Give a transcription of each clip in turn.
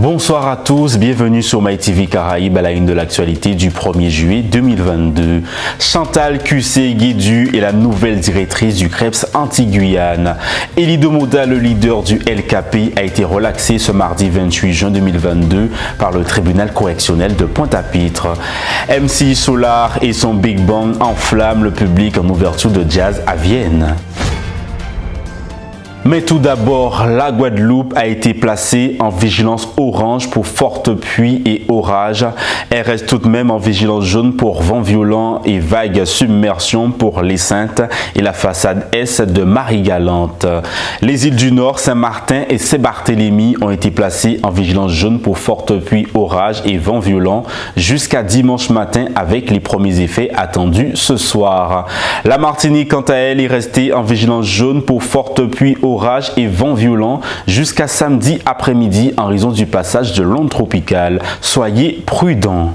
Bonsoir à tous, bienvenue sur MyTV Caraïbes à la une de l'actualité du 1er juillet 2022. Chantal Cussé-Guédu est la nouvelle directrice du CREPS Antilles-Guyane. Elido Moda, le leader du LKP, a été relaxé ce mardi 28 juin 2022 par le tribunal correctionnel de Pointe-à-Pitre. MC Solar et son Big Bang enflamment le public en ouverture de jazz à Vienne. Mais tout d'abord, la Guadeloupe a été placée en vigilance orange pour fortes pluies et orages. Elle reste tout de même en vigilance jaune pour vents violents et vagues submersion pour les Saintes et la façade Est de Marie-Galante. Les îles du Nord, Saint-Martin et Saint-Barthélemy ont été placées en vigilance jaune pour fortes pluies, orages et vents violents jusqu'à dimanche matin avec les premiers effets attendus ce soir. La Martinique, quant à elle, est restée en vigilance jaune pour fortes pluies, orages et vents violents jusqu'à samedi après-midi en raison du passage de l'onde tropicale. Soyez prudents.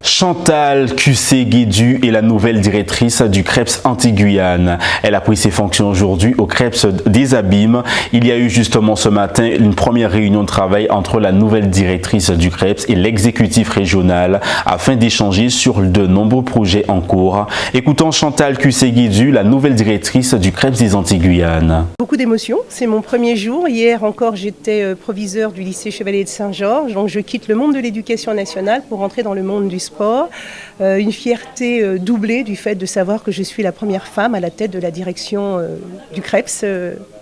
Chantal Cussé-Guédu est la nouvelle directrice du CREPS Antilles-Guyane. Elle a pris ses fonctions aujourd'hui au CREPS des Abîmes. Il y a eu justement ce matin une première réunion de travail entre la nouvelle directrice du CREPS et l'exécutif régional afin d'échanger sur de nombreux projets en cours. Écoutons Chantal Cussé-Guédu, la nouvelle directrice du CREPS des Antilles-Guyane. Beaucoup d'émotions, c'est mon premier jour. Hier encore, j'étais proviseur du lycée Chevalier de Saint-Georges. Donc je quitte le monde de l'éducation nationale pour entrer dans le monde du sport. Une fierté doublée du fait de savoir que je suis la première femme à la tête de la direction du CREPS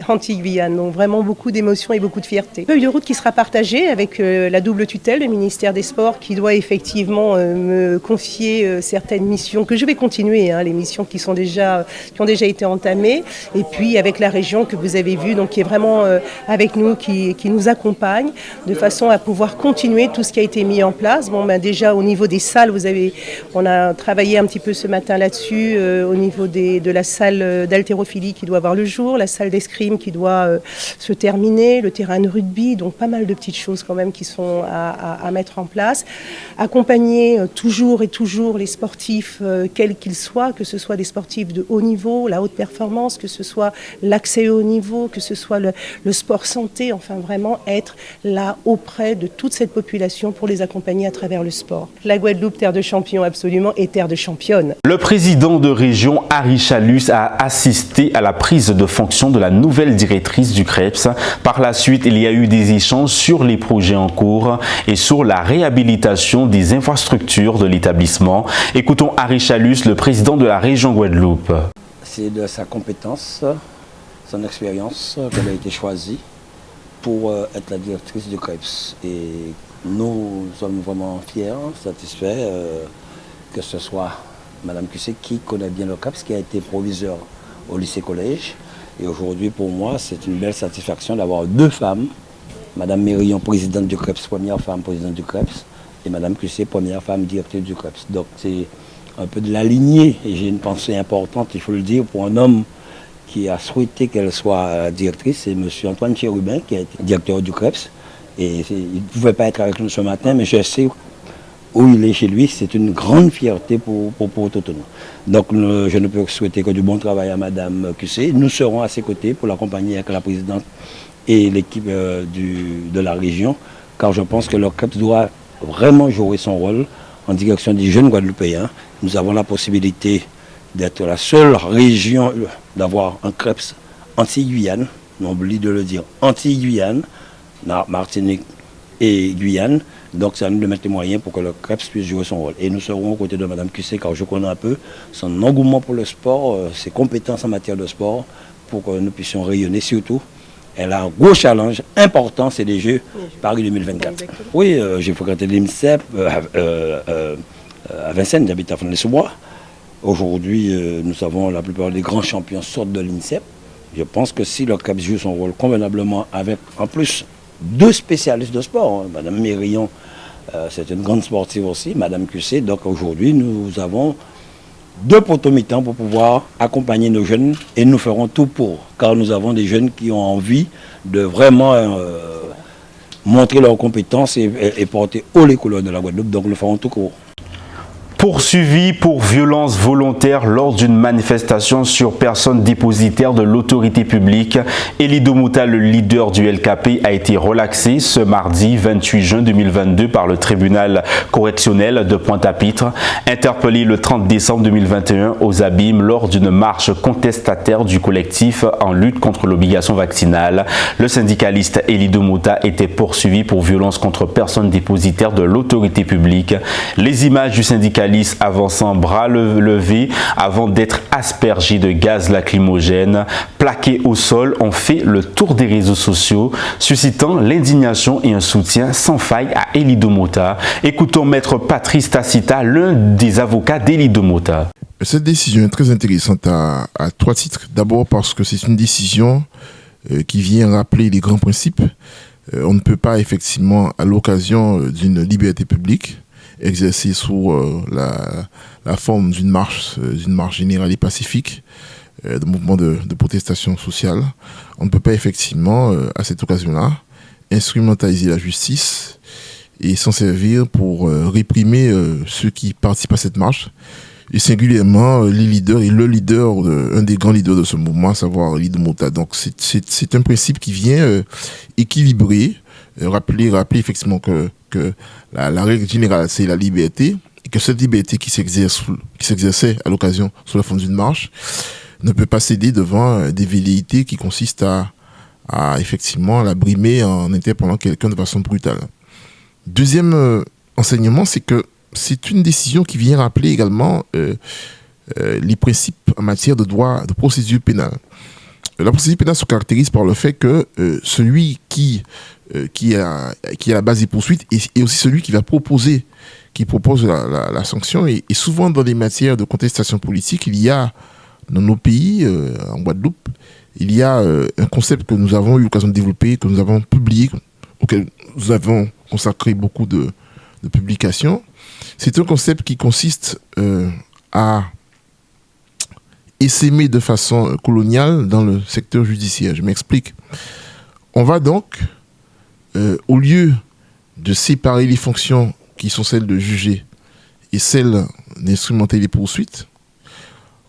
Antilles-Guyane. Donc vraiment beaucoup d'émotions et beaucoup de fierté. Feuille de route qui sera partagée avec la double tutelle, le ministère des Sports qui doit effectivement me confier certaines missions que je vais continuer, les missions qui ont déjà été entamées. Et puis avec la région que vous avez vue, donc qui est vraiment avec nous, qui nous accompagne de façon à pouvoir continuer tout ce qui a été mis en place. Déjà au niveau des salles, on a travaillé un petit peu ce matin là-dessus au niveau de la salle d'haltérophilie qui doit voir le jour, la salle d'escrime qui doit se terminer, le terrain de rugby, donc pas mal de petites choses quand même qui sont à mettre en place. Accompagner toujours les sportifs, quels qu'ils soient, que ce soit des sportifs de haut niveau, la haute performance, que ce soit l'accès au haut niveau, que ce soit le sport santé, enfin vraiment être là auprès de toute cette population pour les accompagner à travers le sport. La Guadeloupe, terre de champions absolument, et terre de championne. Le président de région, Harry Chalus, a assisté à la prise de fonction de la nouvelle directrice du CREPS. Par la suite, il y a eu des échanges sur les projets en cours et sur la réhabilitation des infrastructures de l'établissement. Écoutons Harry Chalus, le président de la région Guadeloupe. C'est de sa compétence, son expérience qu'elle a été choisie pour être la directrice du CREPS. Et nous sommes vraiment fiers, satisfaits que ce soit Mme Cussé qui connaît bien le CREPS, qui a été proviseur au lycée-collège. Et aujourd'hui, pour moi, c'est une belle satisfaction d'avoir deux femmes. Mme Mérillon, présidente du CREPS, première femme présidente du CREPS, et Mme Cussé, première femme directrice du CREPS. Donc c'est un peu de la lignée, et j'ai une pensée importante, il faut le dire, pour un homme qui a souhaité qu'elle soit directrice, c'est M. Antoine Chérubin, qui a été directeur du CREPS. Et il ne pouvait pas être avec nous ce matin, mais je sais où il est chez lui. C'est une grande fierté pour Totonou. Donc je ne peux souhaiter que du bon travail à Mme Cussé. Nous serons à ses côtés pour l'accompagner avec la présidente et l'équipe de la région, car je pense que le CREPS doit vraiment jouer son rôle en direction des jeunes Guadeloupéens. Nous avons la possibilité d'être la seule région d'avoir un CREPS Antilles-Guyane. On oublie de le dire, Antilles-Guyane, Martinique et Guyane. Donc c'est à nous de mettre les moyens pour que le CREPS puisse jouer son rôle. Et nous serons aux côtés de Mme Cussé, car je connais un peu son engouement pour le sport, ses compétences en matière de sport, pour que nous puissions rayonner. Surtout, elle a un gros challenge important, c'est les Jeux Paris 2024. Exactement. Oui, j'ai fréquenté l'INSEP à Vincennes, j'habite à Fontenay-sous-Bois. Aujourd'hui, nous savons la plupart des grands champions sortent de l'INSEP. Je pense que si le CREPS joue son rôle convenablement avec, en plus, deux spécialistes de sport, Mme Mérillon, c'est une grande sportive aussi, Mme Cussé. Donc aujourd'hui, nous avons deux potomitans pour pouvoir accompagner nos jeunes et nous ferons tout pour. Car nous avons des jeunes qui ont envie de vraiment montrer leurs compétences et porter haut les couleurs de la Guadeloupe. Donc nous ferons tout pour. Poursuivi pour violence volontaire lors d'une manifestation sur personne dépositaire de l'autorité publique, Elie Domota, le leader du LKP, a été relaxé ce mardi 28 juin 2022 par le tribunal correctionnel de Pointe-à-Pitre, interpellé le 30 décembre 2021 aux Abîmes lors d'une marche contestataire du collectif en lutte contre l'obligation vaccinale. Le syndicaliste Elie Domota était poursuivi pour violence contre personne dépositaire de l'autorité publique. Les images du syndicaliste avançant bras levés avant d'être aspergé de gaz lacrymogène, plaqué au sol, ont fait le tour des réseaux sociaux, suscitant l'indignation et un soutien sans faille à Elie Domota. Écoutons Maître Patrice Tacita, l'un des avocats d'Elie Domota. Cette décision est très intéressante à trois titres. D'abord parce que c'est une décision qui vient rappeler les grands principes. On ne peut pas effectivement, à l'occasion d'une liberté publique, exercée sous la forme d'une marche générale et pacifique, de mouvement de protestation sociale. On ne peut pas effectivement, à cette occasion-là, instrumentaliser la justice et s'en servir pour réprimer ceux qui participent à cette marche, et singulièrement les leaders et un des grands leaders de ce mouvement, à savoir Elie Domota. Donc c'est un principe qui vient équilibrer, rappeler effectivement que la règle générale, c'est la liberté, et que cette liberté qui s'exerçait à l'occasion sous la forme d'une marche ne peut pas céder devant des velléités qui consistent à effectivement la brimer en interpellant quelqu'un de façon brutale. Deuxième enseignement, c'est que c'est une décision qui vient rappeler également les principes en matière de droit de procédure pénale. La procédure pénale se caractérise par le fait que celui qui est à la base des poursuites est aussi celui qui propose la sanction. Et souvent dans les matières de contestation politique, il y a dans nos pays, en Guadeloupe, il y a un concept que nous avons eu l'occasion de développer, que nous avons publié, auquel nous avons consacré beaucoup de publications. C'est un concept qui consiste à essaimer de façon coloniale dans le secteur judiciaire. Je m'explique. On va donc, au lieu de séparer les fonctions qui sont celles de juger et celles d'instrumenter les poursuites,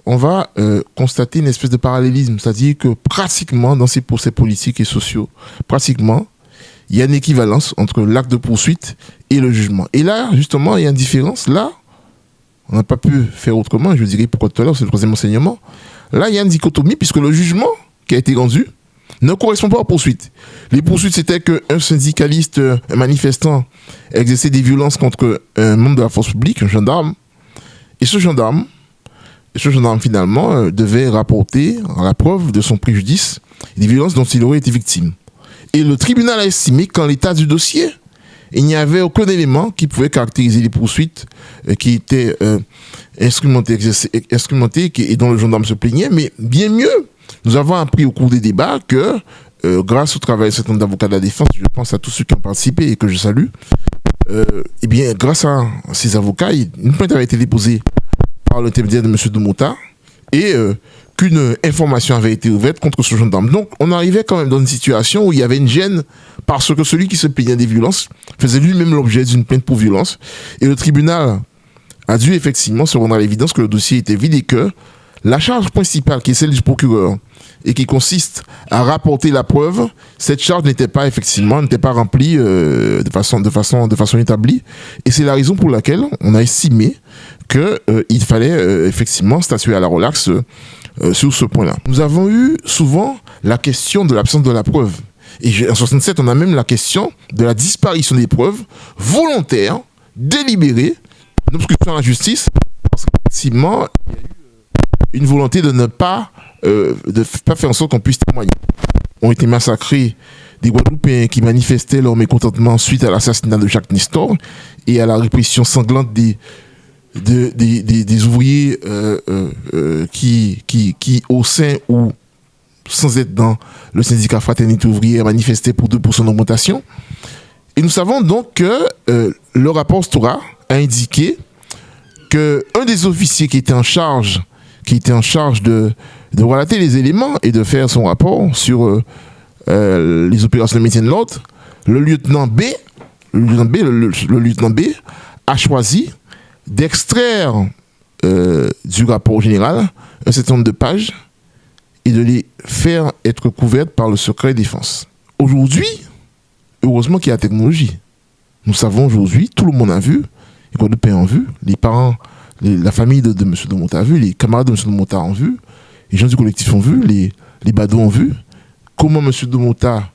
on va constater une espèce de parallélisme, c'est-à-dire que pratiquement dans ces procès politiques et sociaux, pratiquement, il y a une équivalence entre l'acte de poursuite et le jugement. Et là, justement, il y a une différence. Là, on n'a pas pu faire autrement, je dirais pourquoi tout à l'heure, c'est le troisième enseignement. Là, il y a une dichotomie, puisque le jugement qui a été rendu ne correspond pas aux poursuites. Les poursuites, c'était qu'un syndicaliste, un manifestant, exerçait des violences contre un membre de la force publique, un gendarme. Et ce gendarme, finalement, devait rapporter à la preuve de son préjudice des violences dont il aurait été victime. Et le tribunal a estimé qu'en l'état du dossier, il n'y avait aucun élément qui pouvait caractériser les poursuites qui étaient instrumentées et dont le gendarme se plaignait. Mais bien mieux, nous avons appris au cours des débats que, grâce au travail d'un certain nombre d'avocats de la défense, je pense à tous ceux qui ont participé et que je salue, eh bien, grâce à ces avocats, une plainte avait été déposée par l'intermédiaire de M. Domota et qu'une information avait été ouverte contre ce gendarme. Donc, on arrivait quand même dans une situation où il y avait une gêne parce que celui qui se plaignait des violences faisait lui-même l'objet d'une plainte pour violence. Et le tribunal a dû effectivement se rendre à l'évidence que le dossier était vide et que la charge principale, qui est celle du procureur et qui consiste à rapporter la preuve, cette charge n'était pas remplie de façon établie. Et c'est la raison pour laquelle on a estimé qu'il fallait effectivement statuer à la relaxe sur ce point-là. Nous avons eu souvent la question de l'absence de la preuve. Et en 1967, on a même la question de la disparition des preuves volontaires, délibérées, une obstruction à la justice, parce qu'effectivement, il y a eu une volonté de ne pas faire en sorte qu'on puisse témoigner. Ont été massacrés des Guadeloupéens qui manifestaient leur mécontentement suite à l'assassinat de Jacques Nestor et à la répression sanglante des ouvriers qui, au sein ou sans être dans le syndicat Fraternité ouvrière, manifestaient pour 2% d'augmentation. Et nous savons donc que le rapport Stora a indiqué qu'un des officiers qui était en charge de relater les éléments et de faire son rapport sur les opérations de maintien de l'ordre, le lieutenant B a choisi d'extraire du rapport général un certain nombre de pages et de les faire être couvertes par le secret défense. Aujourd'hui, heureusement qu'il y a la technologie. Nous savons aujourd'hui, tout le monde a vu, les Guadeloupéens ont vu, les parents, la famille de M. de Monta a vu, les camarades de M. de Monta ont vu, les gens du collectif ont vu, les badauds ont vu, comment M. de Monta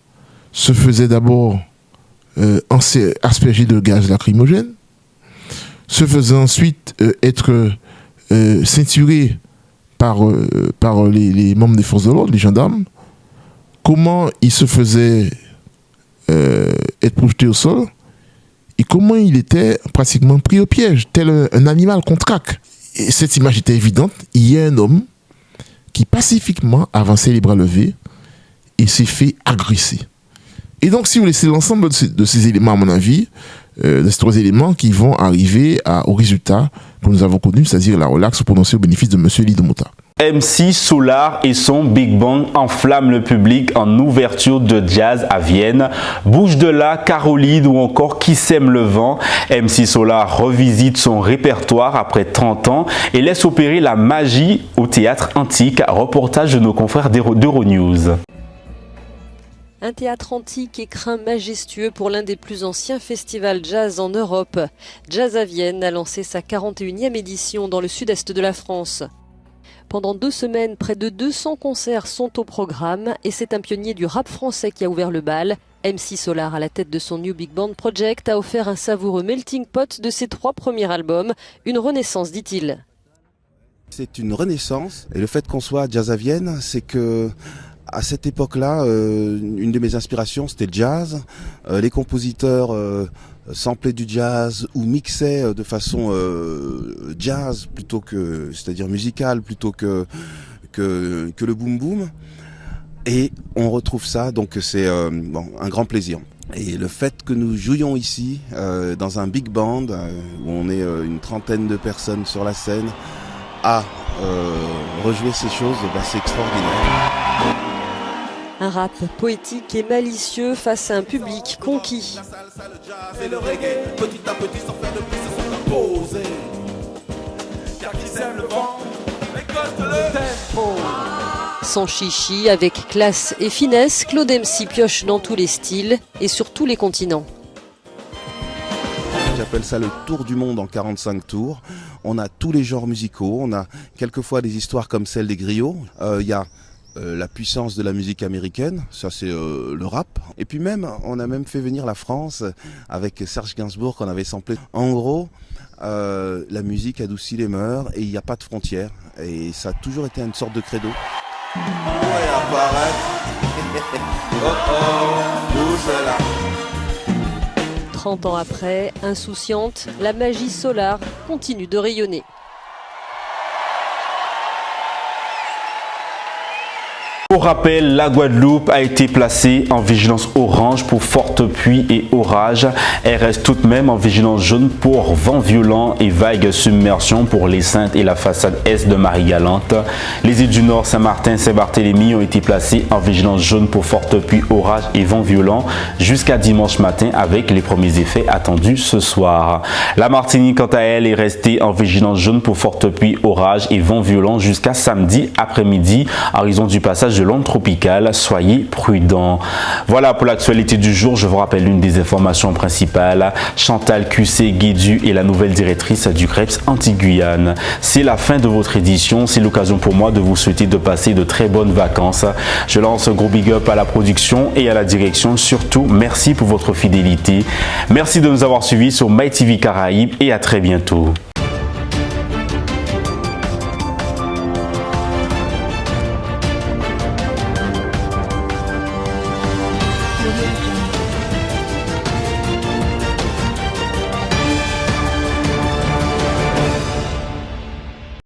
se faisait d'abord asperger de gaz lacrymogène, se faisait ensuite être ceinturé par les membres des forces de l'ordre, les gendarmes, comment il se faisait être projeté au sol, et comment il était pratiquement pris au piège, tel un animal qu'on traque. Et cette image était évidente. Il y a un homme qui pacifiquement avançait les bras levés et s'est fait agresser. Et donc, si vous laissez l'ensemble de ces éléments, à mon avis, de ces 3 éléments qui vont arriver au résultat que nous avons connu, c'est-à-dire la relaxe prononcée au bénéfice de M. Elie de Monta. MC Solar et son Big Bang enflamment le public en ouverture de jazz à Vienne. Bouge de là, Caroline ou encore Qui sème le vent. MC Solar revisite son répertoire après 30 ans et laisse opérer la magie au théâtre antique. Reportage de nos confrères d'Euronews. Un théâtre antique écrin majestueux pour l'un des plus anciens festivals jazz en Europe. Jazz à Vienne a lancé sa 41e édition dans le sud-est de la France. Pendant 2 semaines, près de 200 concerts sont au programme et c'est un pionnier du rap français qui a ouvert le bal. MC Solar, à la tête de son New Big Band Project, a offert un savoureux melting pot de ses 3 premiers albums. Une renaissance, dit-il. C'est une renaissance et le fait qu'on soit à Jazz à Vienne, c'est que à cette époque-là, une de mes inspirations, c'était le jazz. Les compositeurs samplaient du jazz ou mixaient de façon jazz plutôt que, c'est-à-dire musicale plutôt que le boom boom. Et on retrouve ça, donc c'est un grand plaisir. Et le fait que nous jouions ici dans un big band où on est une trentaine de personnes sur la scène à rejouer ces choses, c'est extraordinaire. Un rap poétique et malicieux face à un public conquis. Sans chichi, avec classe et finesse, Claude MC pioche dans tous les styles et sur tous les continents. J'appelle ça le tour du monde en 45 tours. On a tous les genres musicaux, on a quelquefois des histoires comme celle des griots. Il y a la puissance de la musique américaine, ça c'est le rap. Et puis même, on a même fait venir la France avec Serge Gainsbourg qu'on avait samplé. En gros, la musique adoucit les mœurs et il n'y a pas de frontières. Et ça a toujours été une sorte de credo. 30 ans après, insouciante, la magie Solar continue de rayonner. Pour rappel, la Guadeloupe a été placée en vigilance orange pour fortes pluies et orages. Elle reste tout de même en vigilance jaune pour vent violent et vagues submersion pour les Saintes et la façade est de Marie-Galante. Les îles du Nord, Saint-Martin, Saint-Barthélemy ont été placées en vigilance jaune pour fortes pluies, orages et vent violent jusqu'à dimanche matin avec les premiers effets attendus ce soir. La Martinique, quant à elle, est restée en vigilance jaune pour fortes pluies, orages et vent violent jusqu'à samedi après-midi en raison du passage de l'onde tropicale. Soyez prudents. Voilà pour l'actualité du jour. Je vous rappelle l'une des informations principales. Chantal Cussé-Guédu est la nouvelle directrice du CREPS Antilles-Guyane. C'est la fin de votre édition. C'est l'occasion pour moi de vous souhaiter de passer de très bonnes vacances. Je lance un gros big up à la production et à la direction. Surtout, merci pour votre fidélité. Merci de nous avoir suivis sur MyTV Caraïbes et à très bientôt.